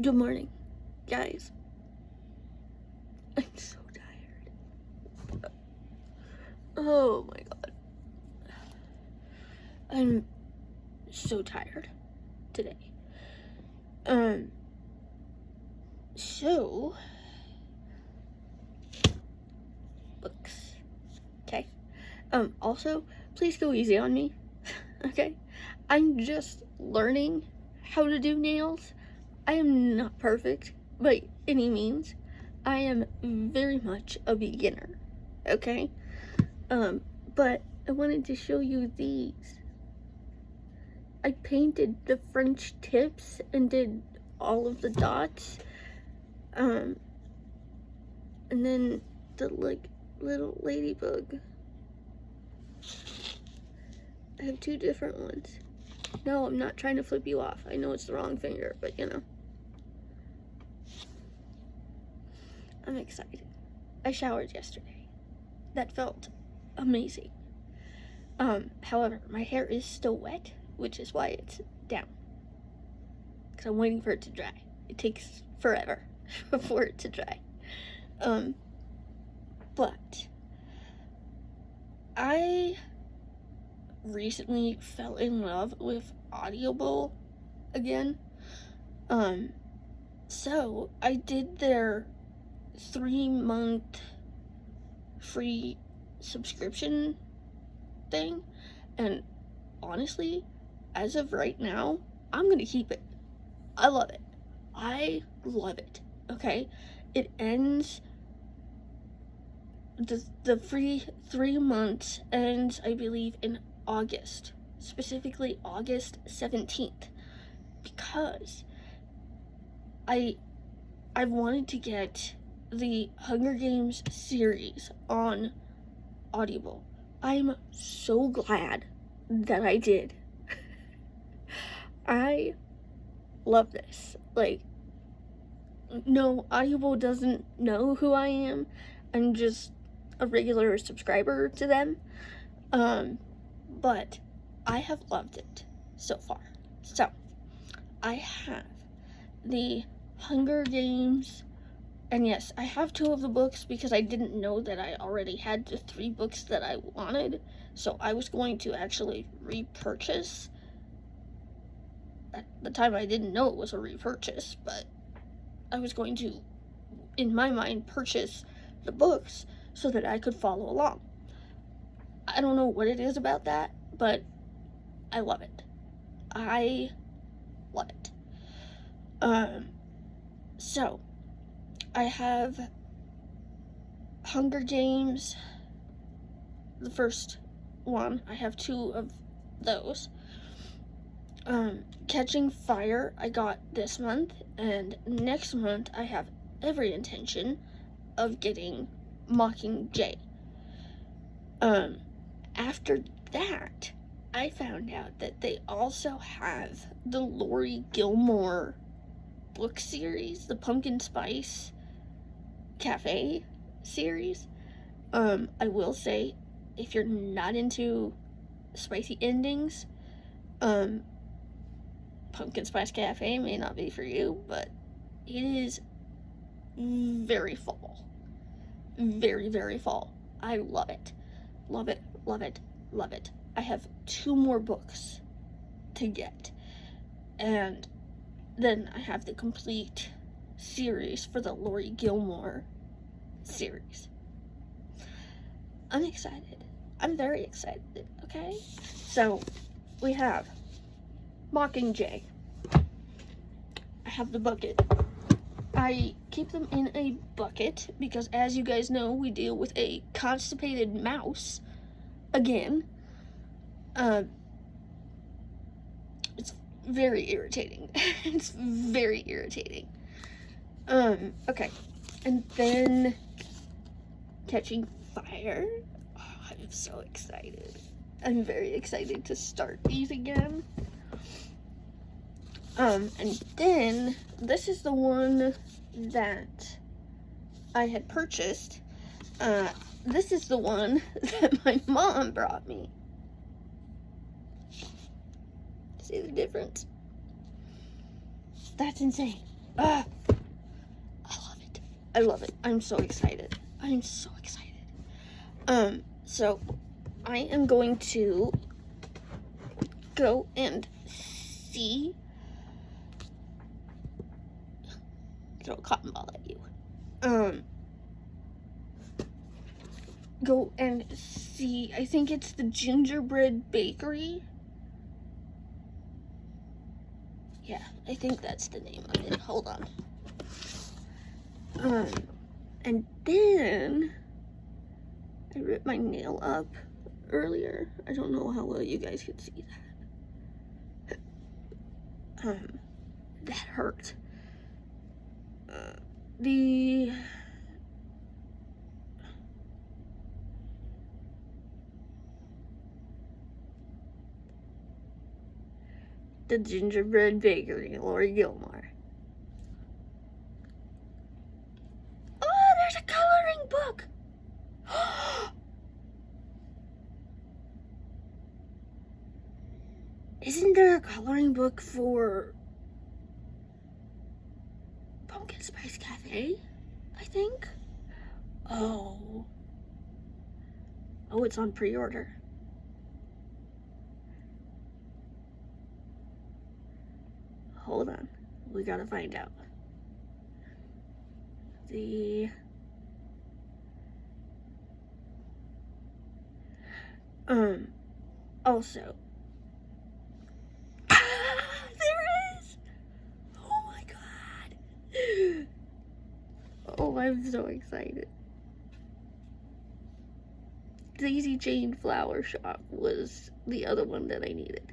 Good morning, guys. I'm so tired. Oh my god. I'm so tired today. So, books. Okay. Also, please go easy on me. Okay? I'm just learning how to do nails. I am not perfect by any means. I am very much a beginner. Okay? But I wanted to show you these. I painted the French tips and did all of the dots. And then the little ladybug. I have two different ones. No, I'm not trying to flip you off. I know it's the wrong finger, but you know. I'm excited. I showered yesterday. That felt amazing. However, my hair is still wet, which is why it's down. Because I'm waiting for it to dry. It takes forever for it to dry. But I recently fell in love with Audible again. So I did their 3-month free subscription thing, and honestly, as of right now, I'm gonna keep it. I love it. I love it. Okay? It ends, the free 3 months ends, I believe, in August, specifically August 17th, because I've wanted to get the Hunger Games series on Audible. I'm so glad that I did. I love this. Like, no, Audible doesn't know who I am. I'm just a regular subscriber to them. But I have loved it so far. So, I have the Hunger Games, and yes, I have 2 of the books because I didn't know that I already had the 3 books that I wanted, so I was going to actually repurchase. At the time, I didn't know it was a repurchase, but I was going to, in my mind, purchase the books so that I could follow along. I don't know what it is about that, but I love it. I love it. So, I have Hunger Games, the first one. I have 2 of those. Catching Fire, I got this month, and next month I have every intention of getting Mockingjay. After that, I found out that they also have the Lori Gilmore book series, the Pumpkin Spice Cafe series. I will say, if you're not into spicy endings, Pumpkin Spice Cafe may not be for you, but it is very fall. Very, very fall. I love it. Love it, love it, love it. I have 2 more books to get, and then I have the complete series for the Lori Gilmore series. I'm excited. I'm very excited, okay? So, we have Mockingjay. I have the bucket. I keep them in a bucket because, as you guys know, we deal with a constipated mouse again. It's very irritating. It's very irritating. Okay. And then Catching Fire. Oh, I'm so excited. I'm very excited to start these again. And then this is the one that I had purchased. This is the one that my mom brought me. See the difference? That's insane. I love it. I love it. I'm so excited. I'm so excited. So I am going to go and see. Throw a cotton ball at you. Go and see. I think it's the Gingerbread Bakery. Yeah, I think that's the name of it. Hold on. And then I ripped my nail up earlier. I don't know how well you guys could see that. That hurt. The Gingerbread Bakery, Lori Gilmore. Oh, there's a coloring book. Isn't there a coloring book for Pumpkin Spice Cafe? I think. Oh, it's on pre-order. Hold on, we gotta find out. Also, there is. Oh my god. Oh, I'm so excited. Daisy Jane Flower Shop was the other one that I needed.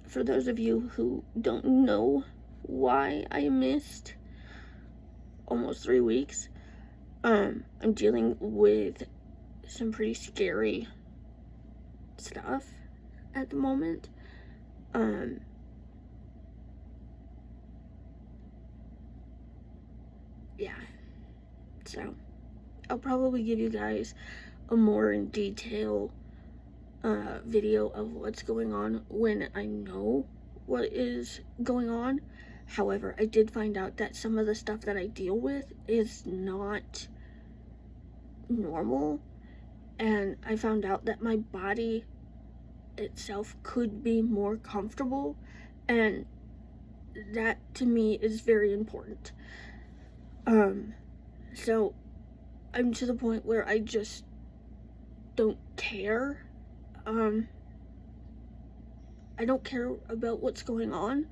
For those of you who don't know why I missed almost 3 weeks, I'm dealing with some pretty scary stuff at the moment. Yeah, so I'll probably give you guys a more in detail video of what's going on when I know what is going on. However, I did find out that some of the stuff that I deal with is not normal, and I found out that my body itself could be more comfortable, and that to me is very important. So I'm to the point where I just don't care. I don't care about what's going on,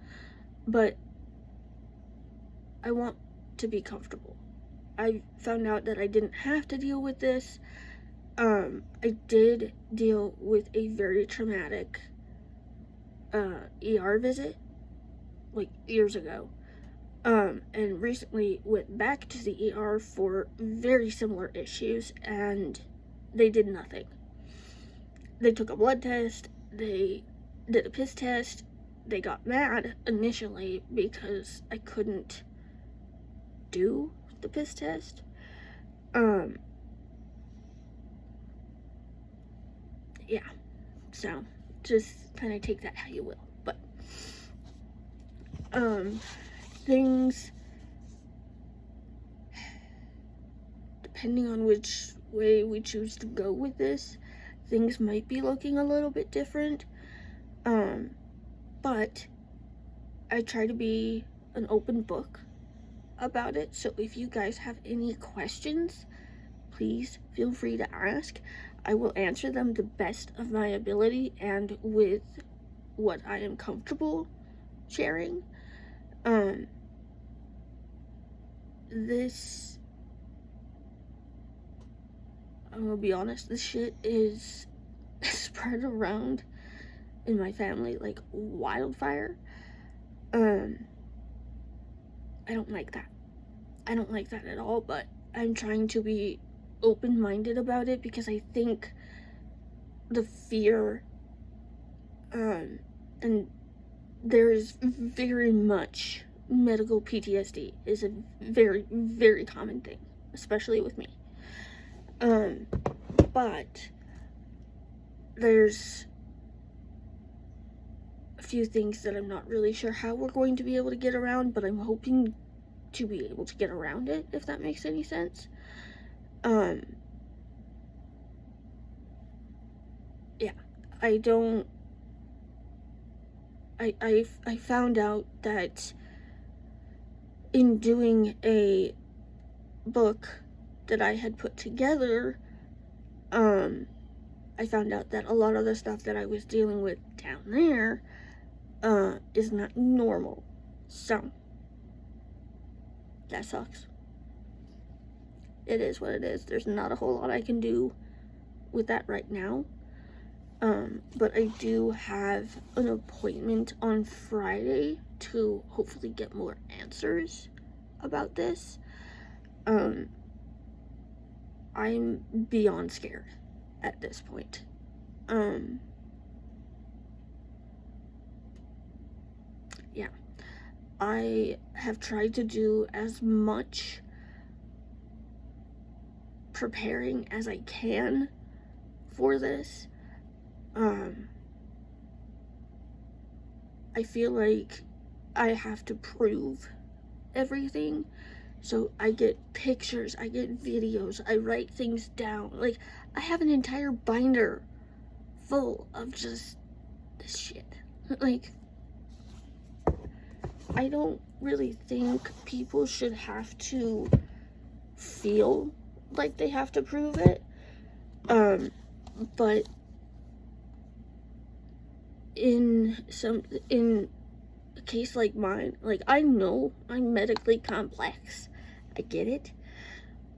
but I want to be comfortable. I found out that I didn't have to deal with this. I did deal with a very traumatic ER visit, like years ago. And recently went back to the ER for very similar issues, and they did nothing. They took a blood test, they did a piss test, they got mad initially because I couldn't do the piss test. Yeah, so just kind of take that how you will, but things, depending on which way we choose to go with this, things might be looking a little bit different, but I try to be an open book about it, so if you guys have any questions, please feel free to ask. I will answer them the best of my ability and with what I am comfortable sharing. This, I'm gonna be honest, this shit is spread around in my family like wildfire. I don't like that. I don't like that at all, but I'm trying to be open-minded about it because I think the fear, and there is very much medical PTSD is a very, very common thing, especially with me. But there's a few things that I'm not really sure how we're going to be able to get around, but I'm hoping to be able to get around it, if that makes any sense. Yeah, I found out that in doing a book that I had put together, I found out that a lot of the stuff that I was dealing with down there, is not normal. So, that sucks. It is what it is. There's not a whole lot I can do with that right now. But I do have an appointment on Friday to hopefully get more answers about this. I'm beyond scared at this point. Yeah. I have tried to do as much preparing as I can for this. I feel like I have to prove everything. So I get pictures, I get videos, I write things down. Like, I have an entire binder full of just this shit. Like, I don't really think people should have to feel like they have to prove it. But in a case like mine, like, I know I'm medically complex. I get it.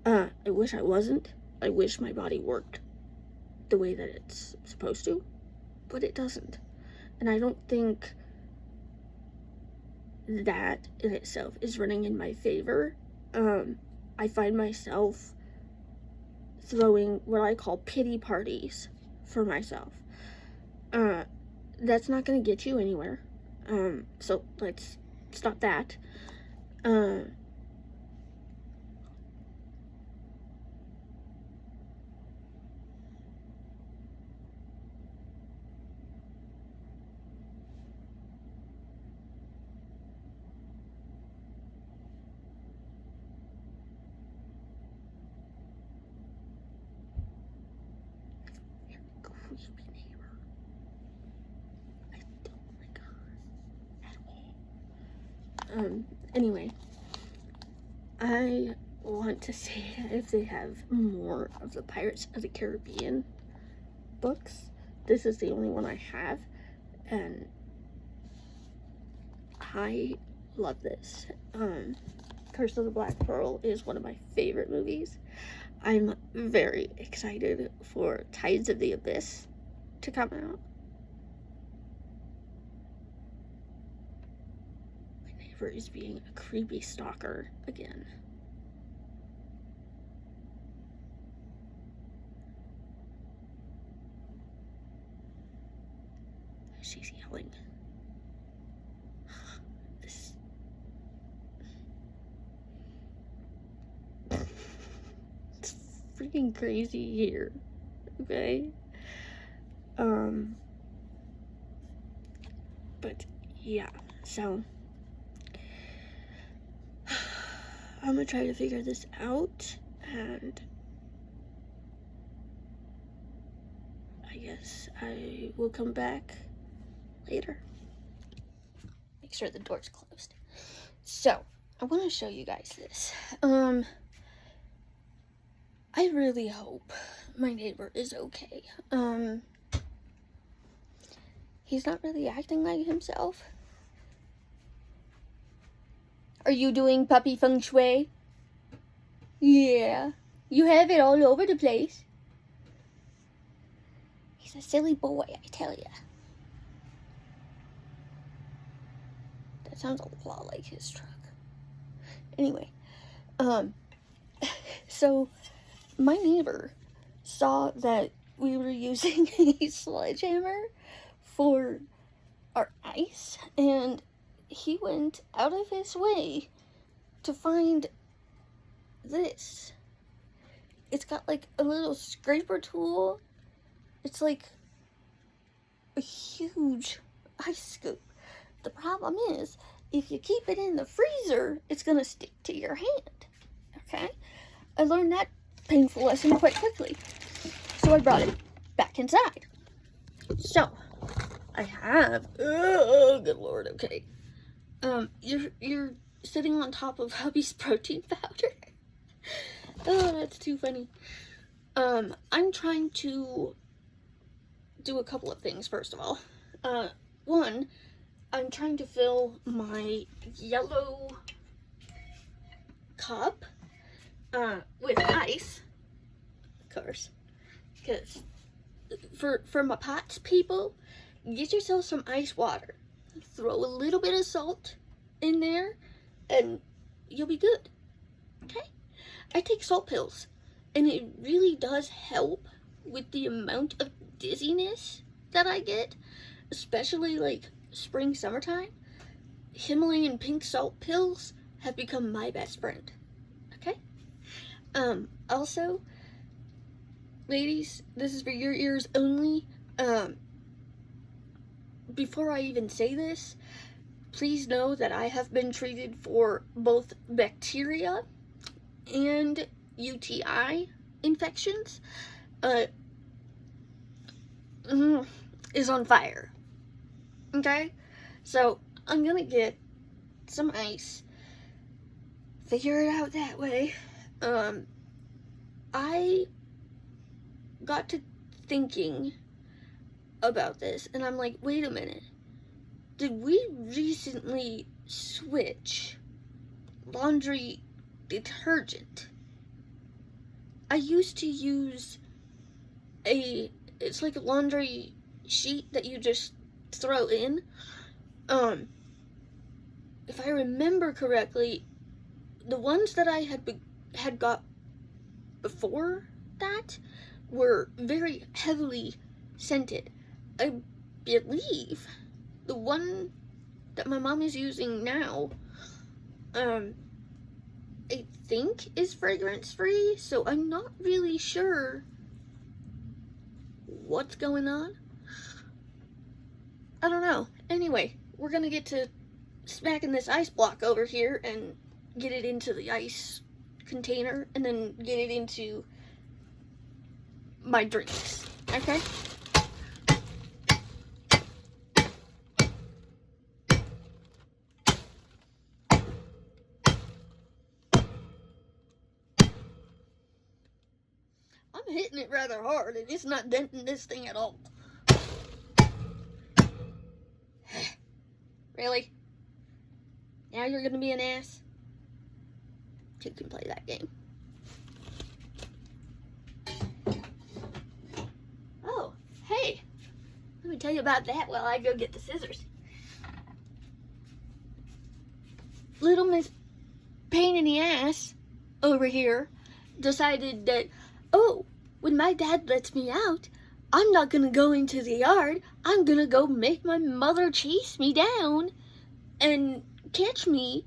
I wish I wasn't. I wish my body worked the way that it's supposed to, but it doesn't. And I don't think that in itself is running in my favor. I find myself throwing what I call pity parties for myself. That's not gonna get you anywhere. So let's stop that. Creepy neighbor. I don't like her at all. Anyway, I want to see if they have more of the Pirates of the Caribbean books. This is the only one I have, and I love this. Curse of the Black Pearl is one of my favorite movies. I'm very excited for Tides of the Abyss to come out. My neighbor is being a creepy stalker again. She's yelling. This. It's freaking crazy here. Okay? But yeah, so I'm gonna try to figure this out, and I guess I will come back later. Make sure the door's closed. So, I want to show you guys this. I really hope my neighbor is okay. He's not really acting like himself. Are you doing puppy feng shui? Yeah. You have it all over the place. He's a silly boy, I tell ya. That sounds a lot like his truck. Anyway, so my neighbor saw that we were using a sledgehammer for our ice, and he went out of his way to find this. It's got like a little scraper tool. It's like a huge ice scoop. The problem is, if you keep it in the freezer, it's going to stick to your hand. Okay? I learned that painful lesson quite quickly. So I brought it back inside. So, I have, oh, good Lord, okay. You're sitting on top of hubby's protein powder. Oh, that's too funny. I'm trying to do a couple of things, first of all. One, I'm trying to fill my yellow cup, with ice, of course, because for my pots people, get yourself some ice water. Throw a little bit of salt in there, and you'll be good. Okay? I take salt pills, and it really does help with the amount of dizziness that I get, especially like spring, summertime. Himalayan pink salt pills have become my best friend. Okay? Also, ladies, this is for your ears only. Before I even say this, please know that I have been treated for both bacteria and UTI infections. Is on fire. Okay? So, I'm gonna get some ice. Figure it out that way. I got to thinking about this, and I'm like, wait a minute. Did we recently switch laundry detergent? I used to use it's like a laundry sheet that you just throw in. If I remember correctly, the ones that I had got before that were very heavily scented. I believe the one that my mom is using now, I think is fragrance free, so I'm not really sure what's going on. I don't know. Anyway, we're gonna get to smacking this ice block over here and get it into the ice container and then get it into my drinks. Okay? I'm hitting it rather hard and it's not denting this thing at all. Really? Now you're gonna be an ass? You can play that game. Oh, hey. Let me tell you about that while I go get the scissors. Little Miss Pain in the Ass over here decided that, oh, when my dad lets me out, I'm not gonna go into the yard. I'm gonna go make my mother chase me down and catch me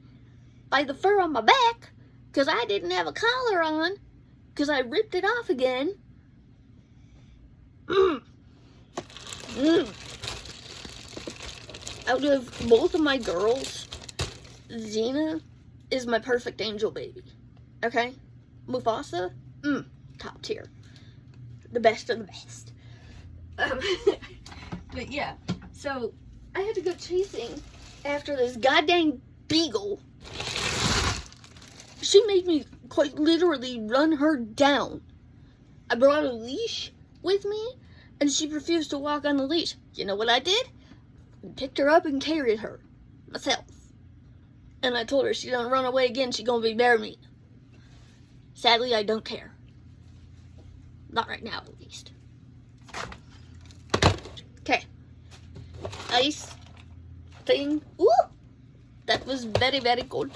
by the fur on my back because I didn't have a collar on because I ripped it off again. Out of both of my girls, Xena is my perfect angel baby. Okay? Mufasa, top tier. The best of the best. But yeah, so I had to go chasing after this goddamn beagle. She made me quite literally run her down. I brought a leash with me, and she refused to walk on the leash. You know what I did? I picked her up and carried her myself. And I told her she don't run away again, she gonna be bear meat. Sadly, I don't care. Not right now, at least. Okay. Ice thing. Ooh! That was very, very good.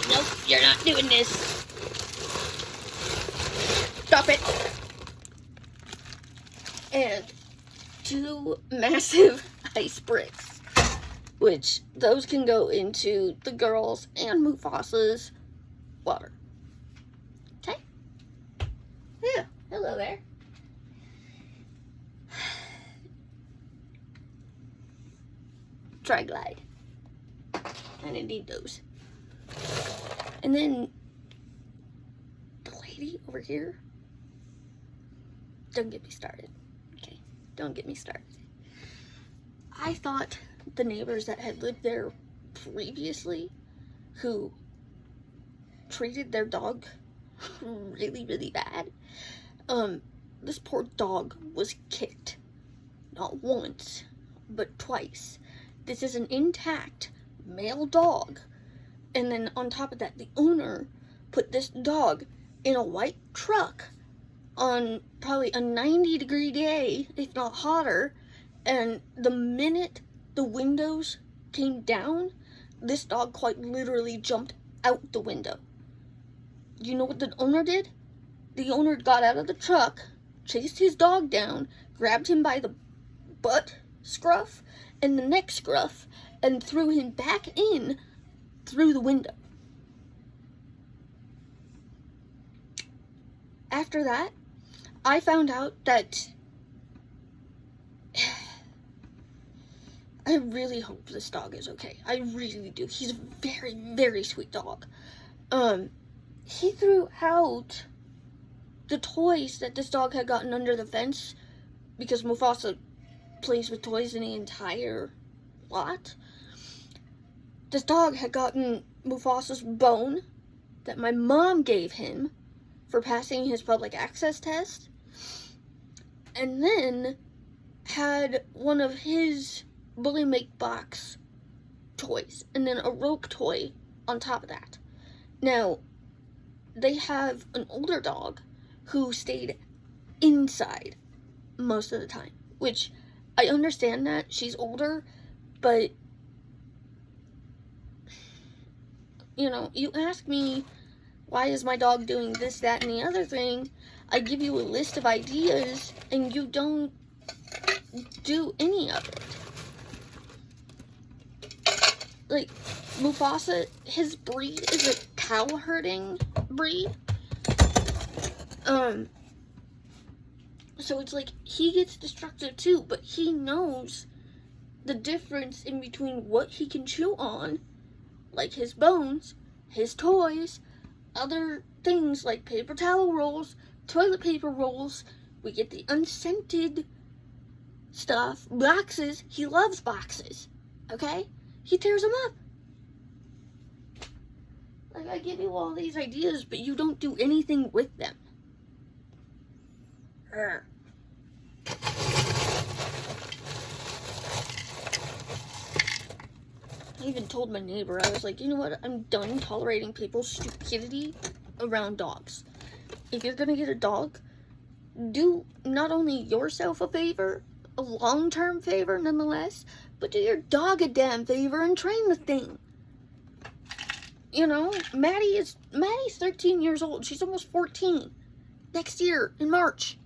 Nope, you're not doing this. Stop it. And 2 massive ice bricks. which those can go into the girls and Mufasa's water. Okay? Yeah, hello there. Tri-glide. Kinda need those. And then the lady over here, don't get me started. Okay, don't get me started. I thought the neighbors that had lived there previously, who treated their dog really, really bad, this poor dog was kicked. Not once, but twice. This is an intact male dog. And then on top of that, the owner put this dog in a white truck on probably a 90-degree day, if not hotter. And the minute the windows came down, this dog quite literally jumped out the window. You know what the owner did? The owner got out of the truck, chased his dog down, grabbed him by the butt scruff and the neck scruff, and threw him back in through the window. After that, I found out that I really hope this dog is okay. I really do. He's a very, very sweet dog. He threw out the toys that this dog had gotten under the fence, because Mufasa plays with toys in the entire lot. This dog had gotten Mufasa's bone that my mom gave him for passing his public access test, and then had one of his Bully Make Box toys, and then a rope toy on top of that. Now, they have an older dog who stayed inside most of the time, which I understand that she's older, but you know, you ask me, why is my dog doing this, that, and the other thing? I give you a list of ideas, and you don't do any of it. Like, Mufasa, his breed is a cow herding breed. So it's like, he gets destructive too, but he knows the difference in between what he can chew on, like his bones, his toys, other things like paper towel rolls, toilet paper rolls. We get the unscented stuff, boxes. He loves boxes, okay? He tears them up. Like, I give you all these ideas, but you don't do anything with them. Urgh. I even told my neighbor, I was like, you know what? I'm done tolerating people's stupidity around dogs. If you're gonna get a dog, do not only yourself a favor, a long-term favor nonetheless, but do your dog a damn favor and train the thing. You know, Maddie's 13 years old. She's almost 14. Next year, in March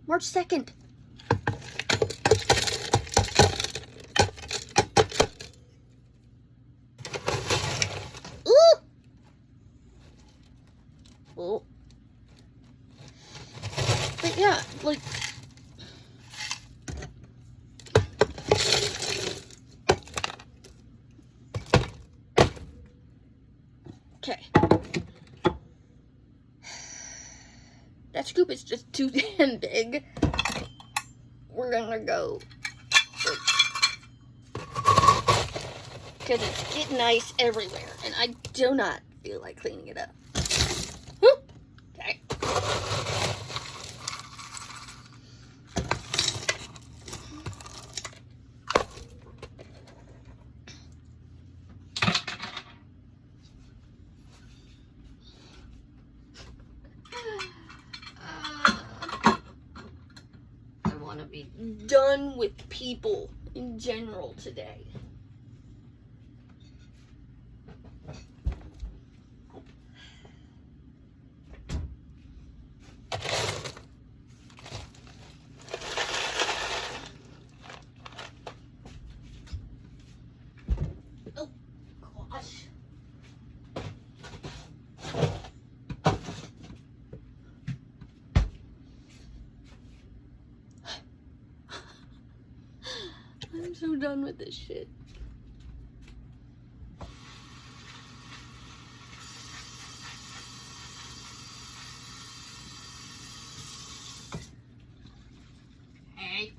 2nd. Ooh! Well, but yeah, like, okay. That scoop is just too damn big. We're gonna go, because it's getting ice everywhere, and I do not feel like cleaning it up. Whew. Okay. I want to be done with people in general today. I'm so done with this shit. Hey.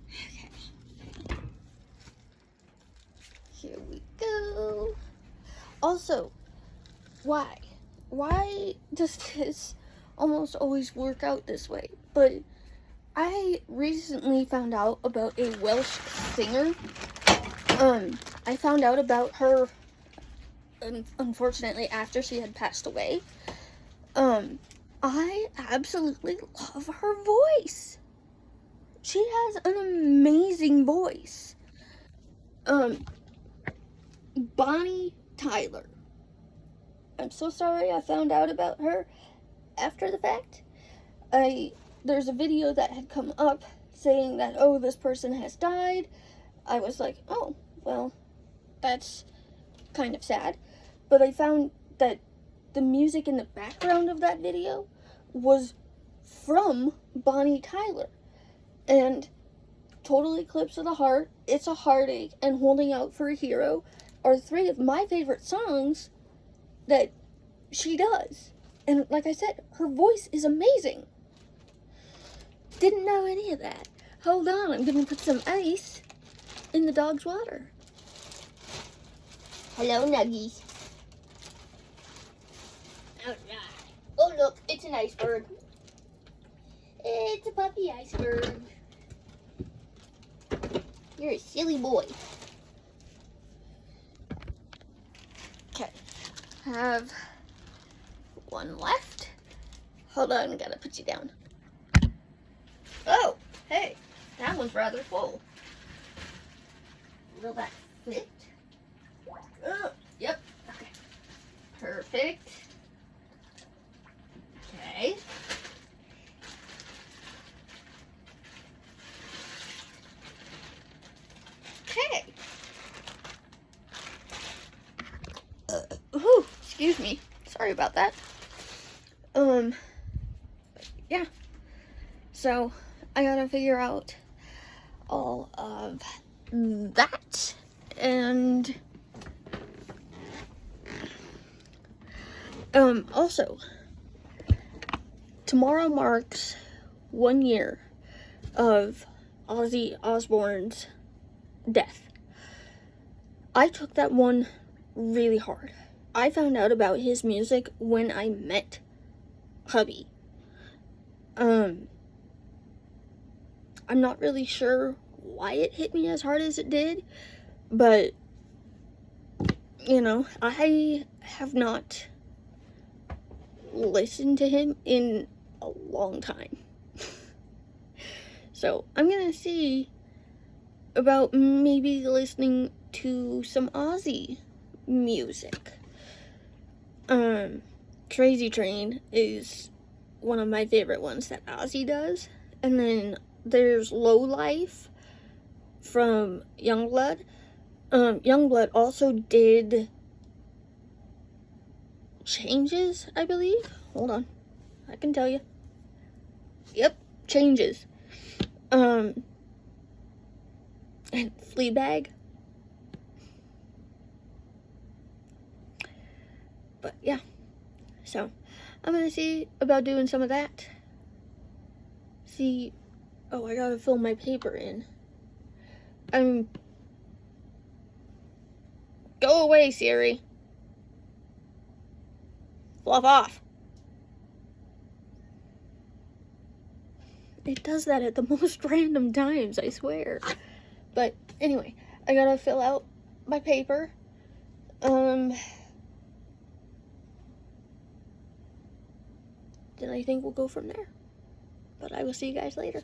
Okay. Here we go. Also, why? Why does this almost always work out this way? But I recently found out about a Welsh singer. I found out about her, unfortunately, after she had passed away. I absolutely love her voice. She has an amazing voice. Bonnie Tyler. I'm so sorry I found out about her after the fact. There's a video that had come up saying that, oh, this person has died. I was like, oh, well, that's kind of sad. But I found that the music in the background of that video was from Bonnie Tyler. And Total Eclipse of the Heart, It's a Heartache, and Holding Out for a Hero are three of my favorite songs that she does. And like I said, her voice is amazing. Didn't know any of that. Hold on, I'm gonna put some ice in the dog's water. Hello, Nuggies. Alright. Oh, look, it's an iceberg. It's a puppy iceberg. You're a silly boy. Okay. Have one left. Hold on, gotta put you down. Oh, hey, that one's rather full. Will that fit? Yep. Okay. Perfect. Okay. Okay. Ooh, excuse me. Sorry about that. Yeah. So, I gotta figure out all of that, and also, tomorrow marks 1 year of Ozzy Osbourne's death. I took that one really hard. I found out about his music when I met hubby. I'm not really sure why it hit me as hard as it did, but, you know, I have not listened to him in a long time. So, I'm gonna see about maybe listening to some Ozzy music. Crazy Train is one of my favorite ones that Ozzy does. And then there's Low Life from Youngblood. Youngblood also did Changes, I believe. Hold on. I can tell you. Yep, Changes. And Fleabag. But yeah. So, I'm gonna see about doing some of that. See, oh, I gotta fill my paper in. Go away, Siri. Fluff off. It does that at the most random times, I swear. But anyway, I gotta fill out my paper. Then I think we'll go from there. But I will see you guys later.